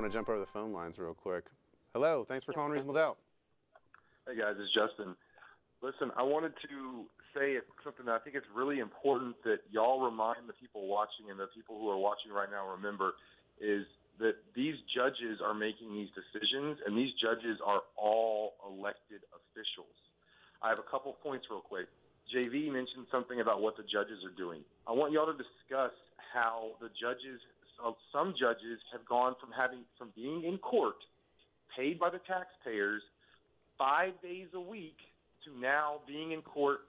to jump over the phone lines real quick. Hello, thanks for calling Reasonable Doubt. Hey guys, it's Justin. Listen, I wanted to say something that I think it's really important that y'all remind the people watching and the people who are watching right now remember is that these judges are making these decisions, and these judges are all elected officials. I have a couple points real quick. JV mentioned something about what the judges are doing. I want y'all to discuss how the judges, some judges have gone from being in court, paid by the taxpayers, 5 days a week, to now being in court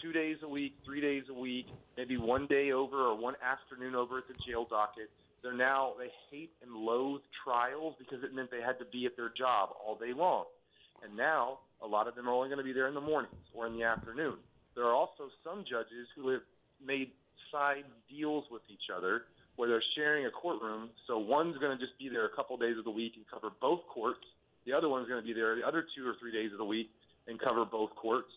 2 days a week, 3 days a week, maybe one day over or one afternoon over at the jail docket. They hate and loathe trials because it meant they had to be at their job all day long. And now a lot of them are only going to be there in the mornings or in the afternoon. There are also some judges who have made side deals with each other where they're sharing a courtroom. So one's going to just be there a couple days of the week and cover both courts. The other one's going to be there the other 2 or 3 days of the week and cover both courts,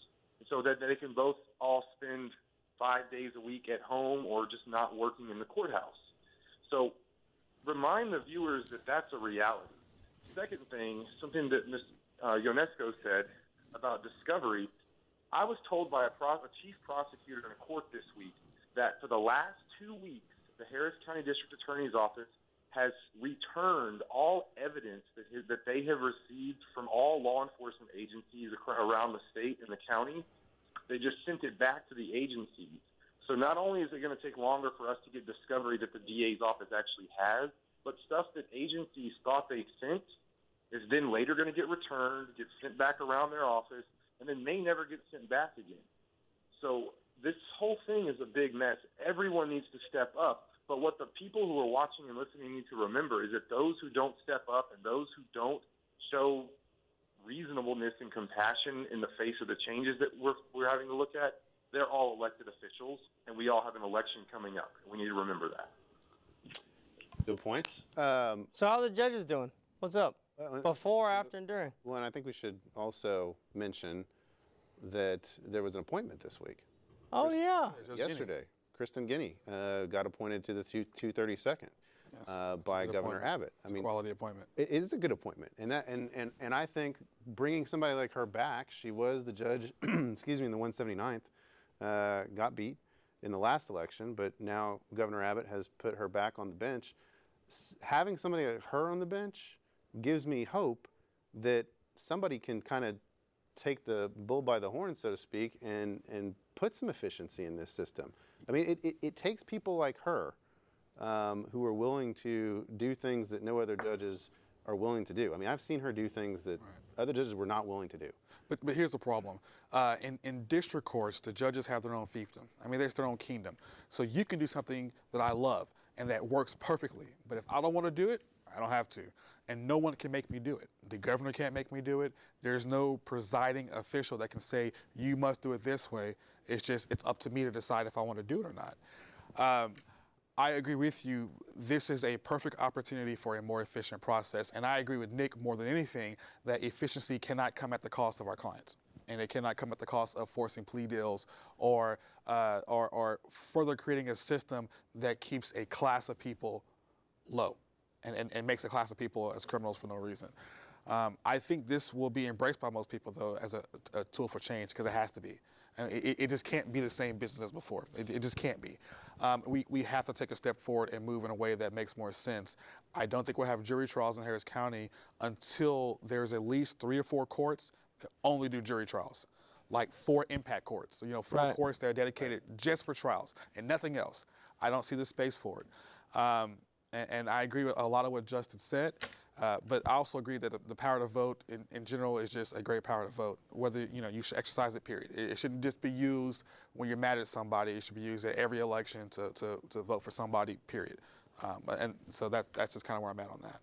so that they can both all spend 5 days a week at home or just not working in the courthouse. So remind the viewers that that's a reality. Second thing, something that Ms. Ionesco said about discovery, I was told by a chief prosecutor in a court this week that for the last 2 weeks, the Harris County District Attorney's Office has returned all evidence that they have received from all law enforcement agencies around the state and the county. They just sent it back to the agencies. So not only is it going to take longer for us to get discovery that the DA's office actually has, but stuff that agencies thought they sent is then later going to get returned, get sent back around their office, and then may never get sent back again. So this whole thing is a big mess. Everyone needs to step up. But what the people who are watching and listening need to remember is that those who don't step up and those who don't show reasonableness and compassion in the face of the changes that we're having to look at, they're all elected officials, and we all have an election coming up. We need to remember that. Good points. So how are the judges doing? What's up? Before, after, and during? Well, and I think we should also mention that there was an appointment this week. Oh, yeah. Yesterday. Kristen Guinea got appointed to the 232nd by Governor Abbott. It's a quality appointment. It is a good appointment, and I think bringing somebody like her back, she was the judge, excuse me, in the 179th, got beat in the last election, but now Governor Abbott has put her back on the bench. Having somebody like her on the bench gives me hope that somebody can kind of take the bull by the horn, so to speak, and put some efficiency in this system. I mean, it takes people like her who are willing to do things that no other judges are willing to do. I mean, I've seen her do things that other judges were not willing to do. But here's the problem. In district courts, the judges have their own fiefdom. I mean, there's their own kingdom. So you can do something that I love and that works perfectly. But if I don't want to do it, I don't have to. And no one can make me do it. The governor can't make me do it. There's no presiding official that can say, you must do it this way. It's up to me to decide if I want to do it or not. I agree with you. This is a perfect opportunity for a more efficient process. And I agree with Nick more than anything that efficiency cannot come at the cost of our clients. And it cannot come at the cost of forcing plea deals or further creating a system that keeps a class of people low and makes a class of people as criminals for no reason. I think this will be embraced by most people, though, as a tool for change, because it has to be. It just can't be the same business as before. It just can't be. We have to take a step forward and move in a way that makes more sense. I don't think we'll have jury trials in Harris County until there's at least 3 or 4 courts that only do jury trials, like 4 impact courts. So, 4 courts that are dedicated just for trials and nothing else. I don't see the space for it. And I agree with a lot of what Justin said, but I also agree that the power to vote in general is just a great power to vote, whether you should exercise it, period. It shouldn't just be used when you're mad at somebody. It should be used at every election to vote for somebody, period. And so that's just kind of where I'm at on that.